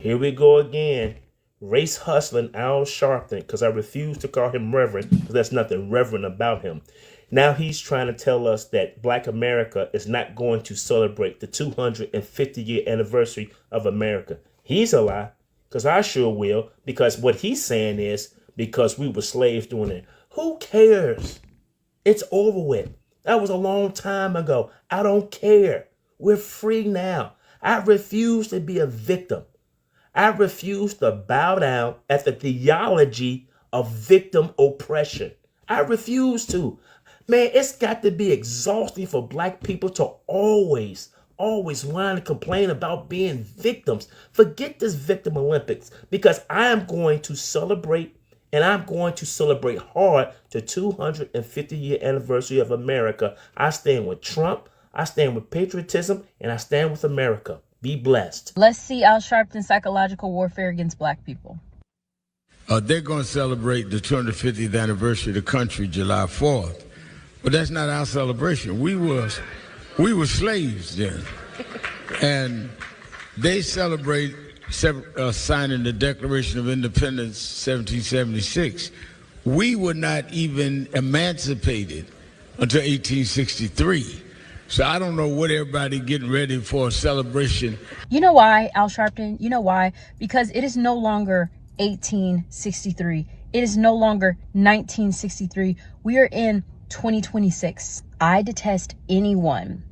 Here we go again. Race hustling Al Sharpton, because I refuse to call him Reverend, because there's nothing reverend about him. Now he's trying to tell us that Black America is not going to celebrate the 250-year anniversary of America. He's a lie, because I sure will, because what he's saying is because we were slaves doing it. Who cares? It's over with. That was a long time ago. I don't care. We're free now. I refuse to be a victim. I refuse to bow down at the theology of victim oppression. I refuse to. Man, it's got to be exhausting for Black people to always whine and complain about being victims. Forget this victim Olympics, because I am going to celebrate, and I'm going to celebrate hard, the 250-year anniversary of America. I stand with Trump, I stand with patriotism, and I stand with America. Be blessed. Let's see Al Sharpton's psychological warfare against Black people. They're going to celebrate the 250th anniversary of the country July 4th. But that's not our celebration. We were slaves then. And they celebrate signing the Declaration of Independence 1776. We were not even emancipated until 1863. So I don't know what everybody getting ready for a celebration. You know why, Al Sharpton? You know why? Because it is no longer 1863. It is no longer 1963. We are in 2026. I detest anyone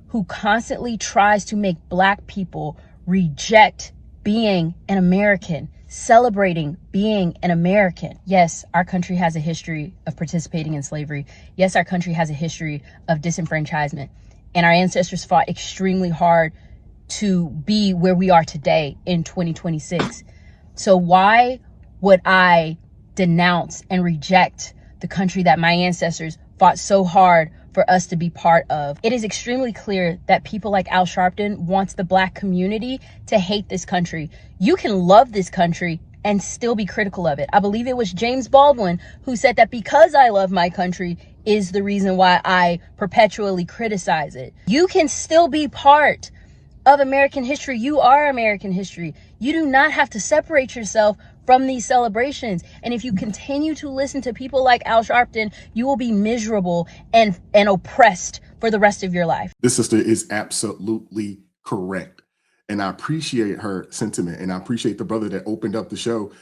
who constantly tries to make Black people reject being an American, celebrating being an American. Yes, our country has a history of participating in slavery. Yes, our country has a history of disenfranchisement. And our ancestors fought extremely hard to be where we are today in 2026. So why would I denounce and reject the country that my ancestors fought so hard for us to be part of? It is extremely clear that people like Al Sharpton wants the Black community to hate this country. You can love this country and still be critical of it. I believe it was James Baldwin who said that because I love my country is the reason why I perpetually criticize it. You can still be part of American history. You are American history. You do not have to separate yourself from these celebrations. And if you continue to listen to people like Al Sharpton, you will be miserable and oppressed for the rest of your life. This sister is absolutely correct. And I appreciate her sentiment. And I appreciate the brother that opened up the show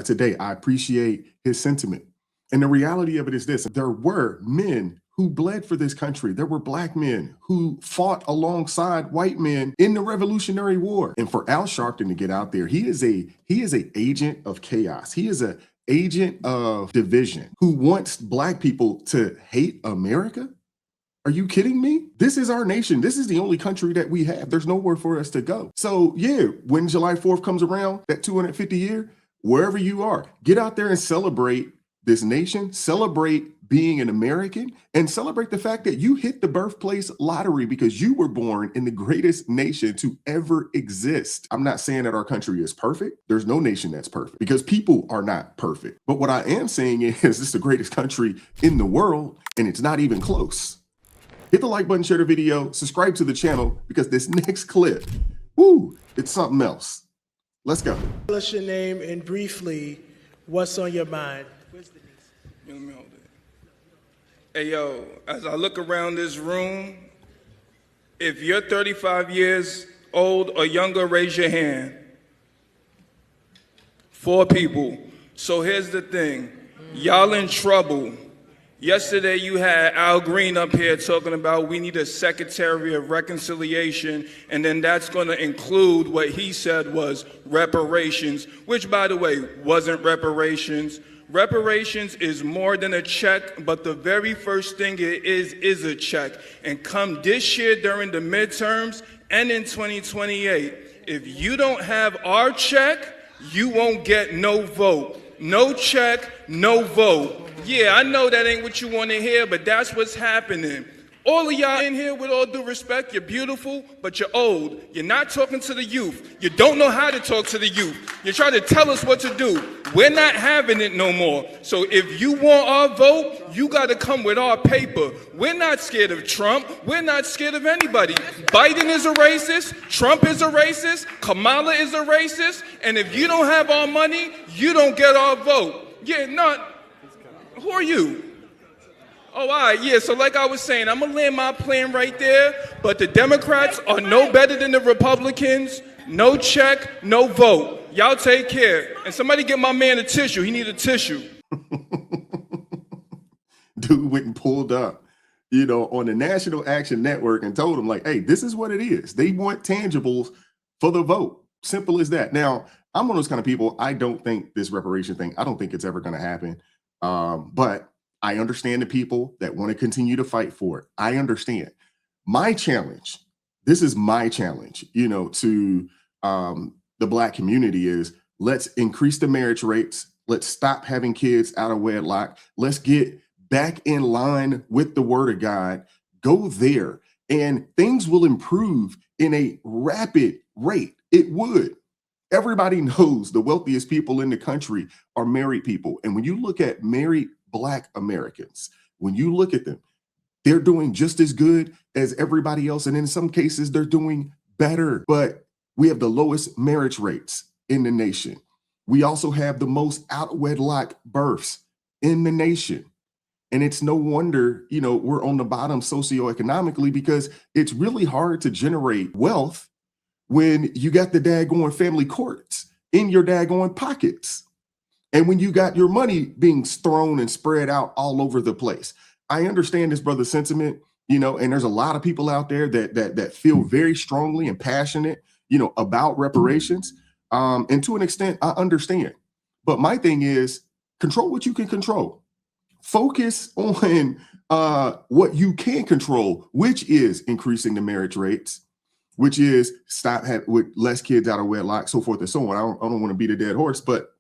today. I appreciate his sentiment. And the reality of it is this: there were men who bled for this country. There were Black men who fought alongside white men in the Revolutionary War. And for Al Sharpton to get out there, he is a agent of chaos. He is an agent of division who wants Black people to hate America. Are you kidding me? This is our nation. This is the only country that we have. There's nowhere for us to go. So yeah, when July 4th comes around, that 250 year, wherever you are, get out there and celebrate this nation, celebrate being an American, and celebrate the fact that you hit the birthplace lottery because you were born in the greatest nation to ever exist. I'm not saying that our country is perfect. There's no nation that's perfect because people are not perfect. But what I am saying is this is the greatest country in the world, and it's not even close. Hit the like button, share the video, subscribe to the channel, because this next clip, woo, it's something else. Let's go. Tell us your name and briefly what's on your mind. Hey, yo, as I look around this room, if you're 35 years old or younger, raise your hand. 4 people. So here's the thing. Y'all in trouble. Yesterday you had Al Green up here talking about we need a Secretary of Reconciliation, and then that's going to include what he said was reparations, which, by the way, wasn't reparations. Reparations is more than a check, but the very first thing it is a check. And come this year during the midterms and in 2028, if you don't have our check, you won't get no vote. No check, no vote. Yeah, I know that ain't what you want to hear, but that's what's happening. All of y'all in here, with all due respect, you're beautiful, but you're old. You're not talking to the youth. You don't know how to talk to the youth. You're trying to tell us what to do. We're not having it no more. So if you want our vote, you got to come with our paper. We're not scared of Trump. We're not scared of anybody. Biden is a racist. Trump is a racist. Kamala is a racist. And if you don't have our money, you don't get our vote. Yeah, who are you? Oh, all right, yeah, so like I was saying, I'm going to land my plane right there, but the Democrats are no better than the Republicans. No check, no vote. Y'all take care. And somebody get my man a tissue. He need a tissue. Dude went and pulled up, on the National Action Network and told them, like, hey, this is what it is. They want tangibles for the vote. Simple as that. Now, I'm one of those kind of people. I don't think this reparation thing, I don't think it's ever going to happen. But I understand the people that want to continue to fight for it. I understand. My challenge, this is my challenge, to the Black community is, let's increase the marriage rates. Let's stop having kids out of wedlock. Let's get back in line with the word of God. Go there and things will improve in a rapid rate. It would. Everybody knows the wealthiest people in the country are married people. And when you look at married Black Americans, when you look at them, they're doing just as good as everybody else. And in some cases, they're doing better. But we have the lowest marriage rates in the nation. We also have the most out of wedlock births in the nation. And it's no wonder, we're on the bottom socioeconomically, because it's really hard to generate wealth when you got the daggone family courts in your daggone pockets. And when you got your money being thrown and spread out all over the place. I understand this brother's sentiment, and there's a lot of people out there that feel very strongly and passionate, about reparations. And to an extent, I understand. But my thing is, control what you can control. Focus on what you can control, which is increasing the marriage rates, which is stop with less kids out of wedlock, so forth and so on. I don't want to beat a dead horse, but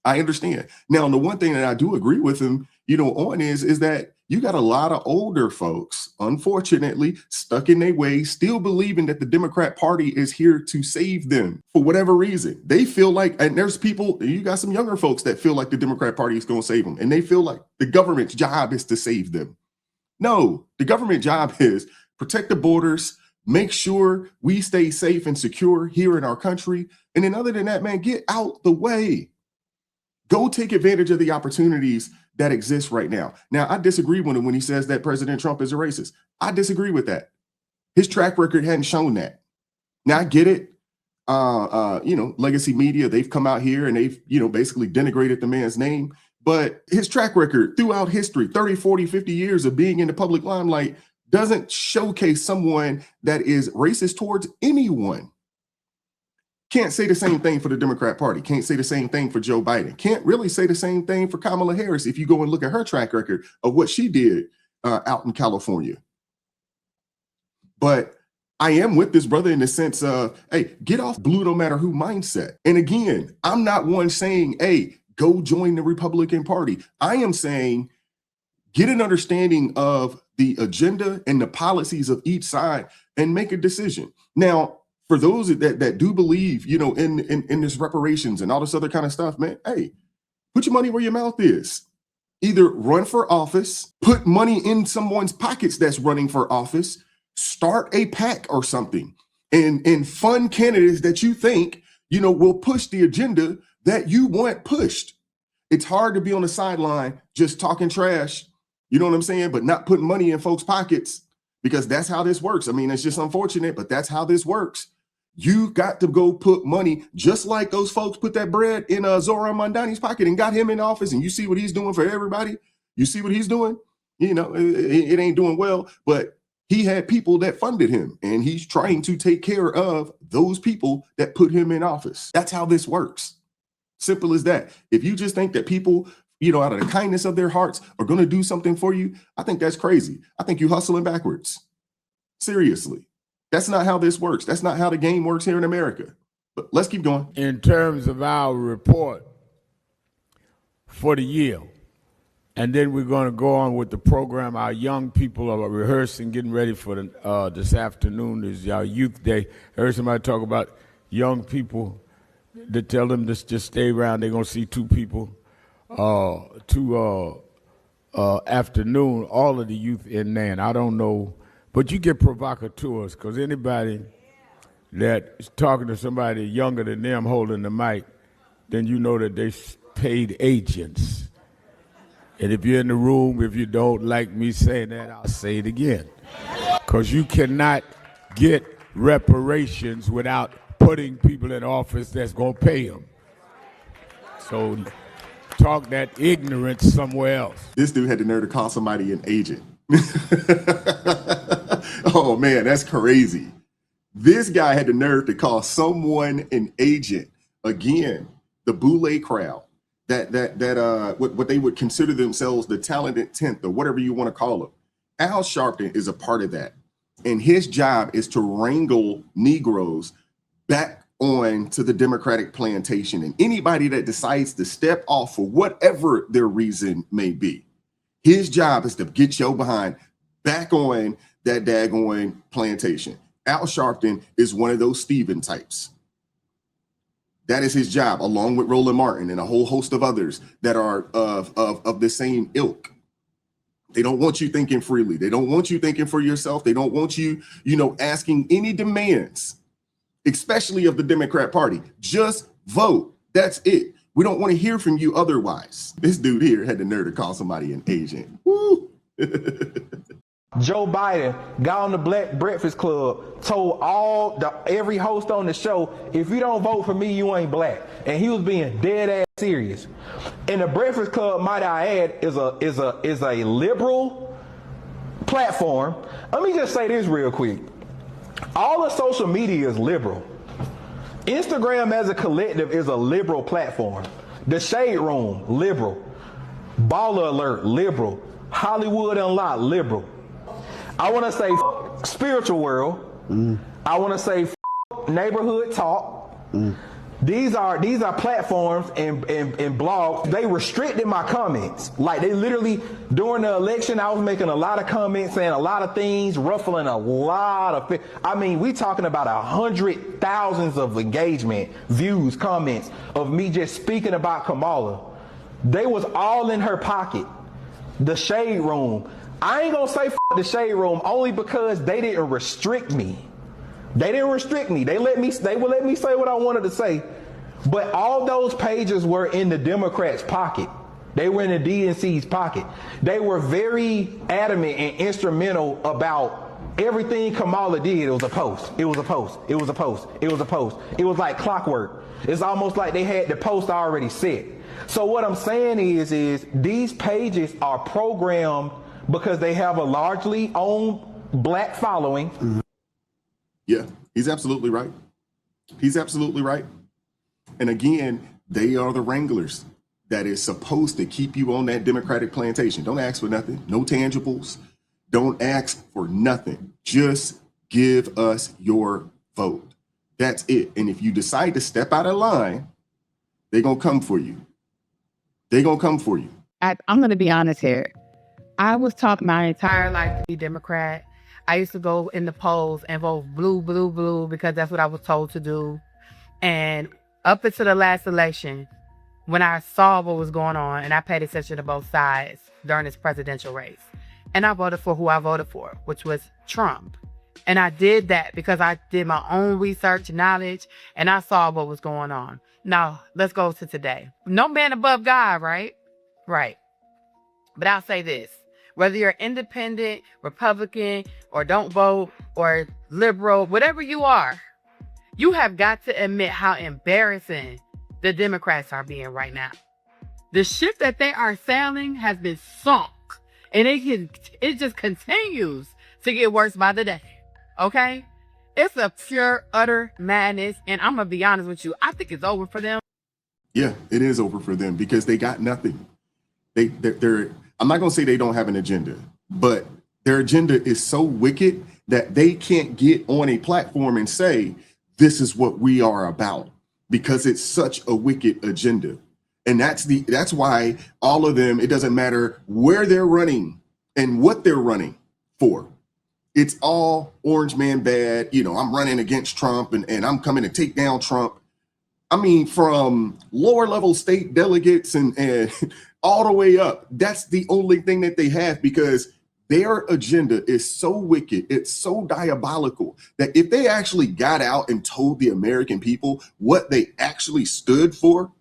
I understand. Now, the one thing that I do agree with him, on is that you got a lot of older folks, unfortunately, stuck in their ways, still believing that the Democrat Party is here to save them for whatever reason. They feel like, and there's people, you got some younger folks that feel like the Democrat Party is going to save them, and they feel like the government's job is to save them. No, the government job is protect the borders, make sure we stay safe and secure here in our country. And then other than that, man, get out the way. Go take advantage of the opportunities that exist right now. Now, I disagree with him when he says that President Trump is a racist. I disagree with that. His track record hadn't shown that. Now, I get it. Legacy media, they've come out here and they've, basically denigrated the man's name. But his track record throughout history, 30, 40, 50 years of being in the public limelight, doesn't showcase someone that is racist towards anyone. Can't say the same thing for the Democrat Party. Can't say the same thing for Joe Biden. Can't really say the same thing for Kamala Harris if you go and look at her track record of what she did out in California. But I am with this brother in the sense of, hey, get off blue no matter who mindset. And again, I'm not one saying, hey, go join the Republican Party. I am saying get an understanding of the agenda and the policies of each side and make a decision. Now, for those that do believe, in this reparations and all this other kind of stuff, man, hey, put your money where your mouth is. Either run for office, put money in someone's pockets that's running for office, start a PAC or something, and fund candidates that you think, will push the agenda that you want pushed. It's hard to be on the sideline just talking trash, you know what I'm saying, but not putting money in folks' pockets, because that's how this works. I mean, it's just unfortunate, but that's how this works. You got to go put money, just like those folks put that bread in Zoran Mondani's pocket and got him in office. And you see what he's doing for everybody. You see what he's doing. It ain't doing well, but he had people that funded him, and he's trying to take care of those people that put him in office. That's how this works. Simple as that. If you just think that people, out of the kindness of their hearts are going to do something for you, I think that's crazy. I think you're hustling backwards. Seriously. That's not how this works. That's not how the game works here in America. But let's keep going. In terms of our report for the year, and then we're going to go on with the program. Our young people are rehearsing, getting ready for this afternoon is our youth day. I heard somebody talk about young people to tell them to just stay around. They're gonna see two people, afternoon. All of the youth in there. And I don't know, but you get provocateurs because anybody that is talking to somebody younger than them holding the mic, then you know that they paid agents. And if you're in the room, if you don't like me saying that, I'll say it again. Because you cannot get reparations without putting people in office that's going to pay them. So talk that ignorance somewhere else. This dude had the nerve to call somebody an agent. Oh man, that's crazy. This guy had the nerve to call someone an agent. Again, the Boule crowd, what they would consider themselves the talented 10th or whatever you want to call them. Al Sharpton is a part of that. And his job is to wrangle Negroes back on to the Democratic plantation. And anybody that decides to step off for whatever their reason may be, his job is to get your behind back on that daggone plantation. Al Sharpton is one of those Stephen types. That is his job, along with Roland Martin and a whole host of others that are of the same ilk. They don't want you thinking freely. They don't want you thinking for yourself. They don't want you, asking any demands, especially of the Democrat Party. Just vote. That's it. We don't want to hear from you otherwise. This dude here had the nerve to call somebody an agent. Woo. Joe Biden got on the Black Breakfast Club, told every host on the show, if you don't vote for me, you ain't black. And he was being dead ass serious. And the Breakfast Club, might I add, is a liberal platform. Let me just say this real quick. All of social media is liberal. Instagram as a collective is a liberal platform. The Shade Room, liberal. Baller Alert, liberal. Hollywood Unlocked, liberal. I want to say spiritual world. I want to say neighborhood talk. These are platforms and blogs. They restricted my comments. Like they literally during the election, I was making a lot of comments, saying a lot of things, ruffling a lot of. I mean, we talking about 100,000s of engagement, views, comments of me just speaking about Kamala. They was all in her pocket. The Shade Room. I ain't gonna say the Shade Room only because they didn't restrict me. They didn't restrict me. They would let me say what I wanted to say. But all those pages were in the Democrats' pocket. They were in the DNC's pocket. They were very adamant and instrumental about everything Kamala did. It was a post. It was a post. It was a post. It was a post. It was like clockwork. It's almost like they had the post already set. So what I'm saying is these pages are programmed because they have a largely owned black following. Yeah, he's absolutely right. He's absolutely right. And again, they are the wranglers that is supposed to keep you on that Democratic plantation. Don't ask for nothing. No tangibles. Don't ask for nothing. Just give us your vote. That's it. And if you decide to step out of line, they're going to come for you. They're going to come for you. I'm going to be honest here. I was taught my entire life to be Democrat. I used to go in the polls and vote blue, blue, blue, because that's what I was told to do. And up until the last election, when I saw what was going on, and I paid attention to both sides during this presidential race, and I voted for who I voted for, which was Trump. And I did that because I did my own research, knowledge, and I saw what was going on. Now, let's go to today. No man above God, right? Right. But I'll say this. Whether you're independent, Republican, or don't vote, or liberal, whatever you are, you have got to admit how embarrassing the Democrats are being right now. The ship that they are sailing has been sunk, and it just continues to get worse by the day. Okay? It's a pure, utter madness, and I'm going to be honest with you. I think it's over for them. Yeah, it is over for them because they got nothing. They're I'm not going to say they don't have an agenda, but their agenda is so wicked that they can't get on a platform and say, this is what we are about, because it's such a wicked agenda. And that's why all of them, it doesn't matter where they're running and what they're running for. It's all orange man bad. I'm running against Trump and I'm coming to take down Trump. I mean, from lower level state delegates and all the way up. That's the only thing that they have, because their agenda is so wicked, it's so diabolical, that if they actually got out and told the American people what they actually stood for,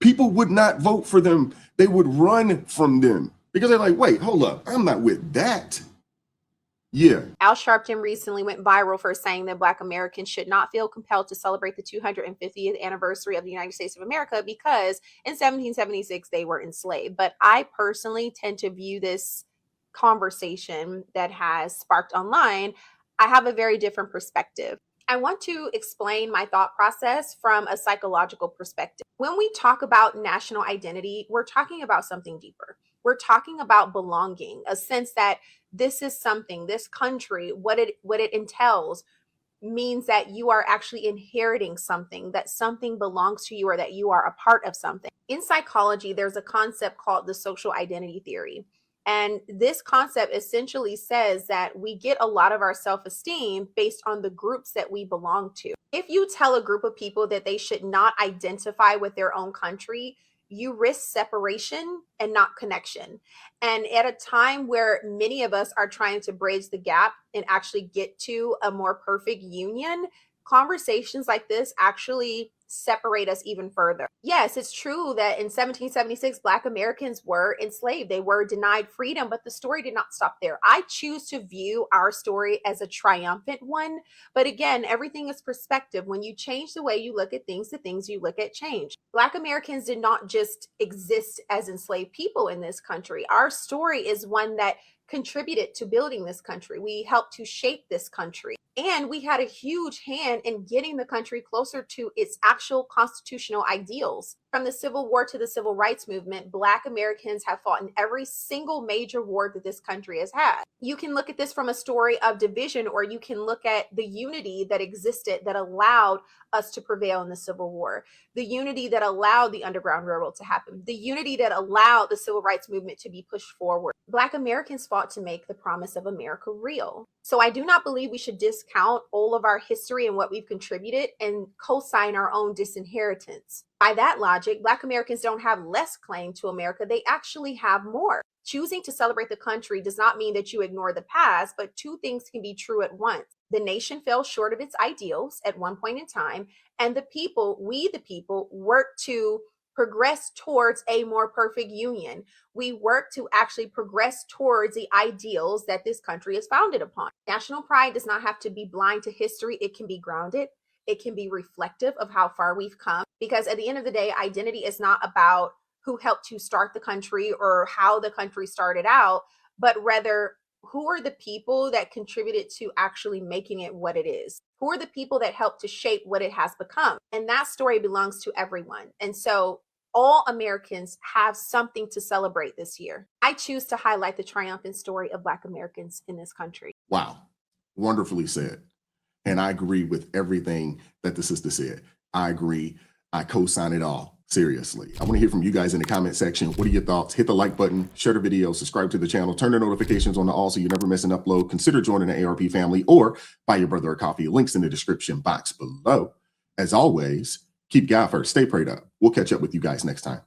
people would not vote for them. They would run from them because they're like, wait, hold up, I'm not with that. Yeah. Al Sharpton recently went viral for saying that Black Americans should not feel compelled to celebrate the 250th anniversary of the United States of America because in 1776 they were enslaved. But I personally tend to view this conversation that has sparked online, I have a very different perspective. I want to explain my thought process from a psychological perspective. When we talk about national identity, we're talking about something deeper. We're talking about belonging, a sense that this is something, this country, what it entails means that you are actually inheriting something, that something belongs to you, or that you are a part of something. In psychology, there's a concept called the social identity theory. And this concept essentially says that we get a lot of our self-esteem based on the groups that we belong to. If you tell a group of people that they should not identify with their own country, you risk separation and not connection. And at a time where many of us are trying to bridge the gap and actually get to a more perfect union, conversations like this actually separate us even further. Yes, it's true that in 1776, Black Americans were enslaved. They were denied freedom, but the story did not stop there. I choose to view our story as a triumphant one. But again, everything is perspective. When you change the way you look at things, the things you look at change. Black Americans did not just exist as enslaved people in this country. Our story is one that contributed to building this country. We helped to shape this country. And we had a huge hand in getting the country closer to its actual constitutional ideals. From the Civil War to the Civil Rights Movement, Black Americans have fought in every single major war that this country has had. You can look at this from a story of division, or you can look at the unity that existed that allowed us to prevail in the Civil War, the unity that allowed the Underground Railroad to happen, the unity that allowed the Civil Rights Movement to be pushed forward. Black Americans fought to make the promise of America real. So I do not believe we should discount all of our history and what we've contributed and co-sign our own disinheritance. By that logic, Black Americans don't have less claim to America. They actually have more. Choosing to celebrate the country does not mean that you ignore the past, but two things can be true at once. The nation fell short of its ideals at one point in time, and the people, we the people, worked to progress towards a more perfect union. We work to actually progress towards the ideals that this country is founded upon. National pride does not have to be blind to history. It can be grounded. It can be reflective of how far we've come. Because at the end of the day, identity is not about who helped to start the country or how the country started out, but rather who are the people that contributed to actually making it what it is? Who are the people that helped to shape what it has become? And that story belongs to everyone. And so all Americans have something to celebrate this year. I choose to highlight the triumphant story of Black Americans in this country. Wow. Wonderfully said. And I agree with everything that the sister said. I agree. I co-sign it all. Seriously. I want to hear from you guys in the comment section. What are your thoughts? Hit the like button, share the video, subscribe to the channel, turn the notifications on to all so you never miss an upload. Consider joining the ARP family or buy your brother a coffee. Links in the description box below. As always, keep God first. Stay prayed up. We'll catch up with you guys next time.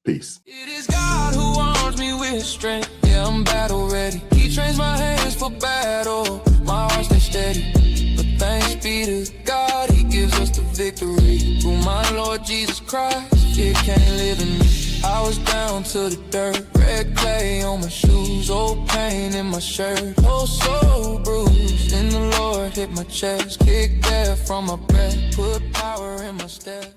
Peace. It is God who arms me with strength. Yeah, I'm battle ready. He trains my hands for battle. My heart stays steady. But thanks be to God, he gives us the victory. Through my Lord Jesus Christ, it can't live in me. I was down to the dirt, red clay on my shoes, old pain in my shirt, oh so bruised. In the Lord hit my chest, kicked air from my breath, put power in my step.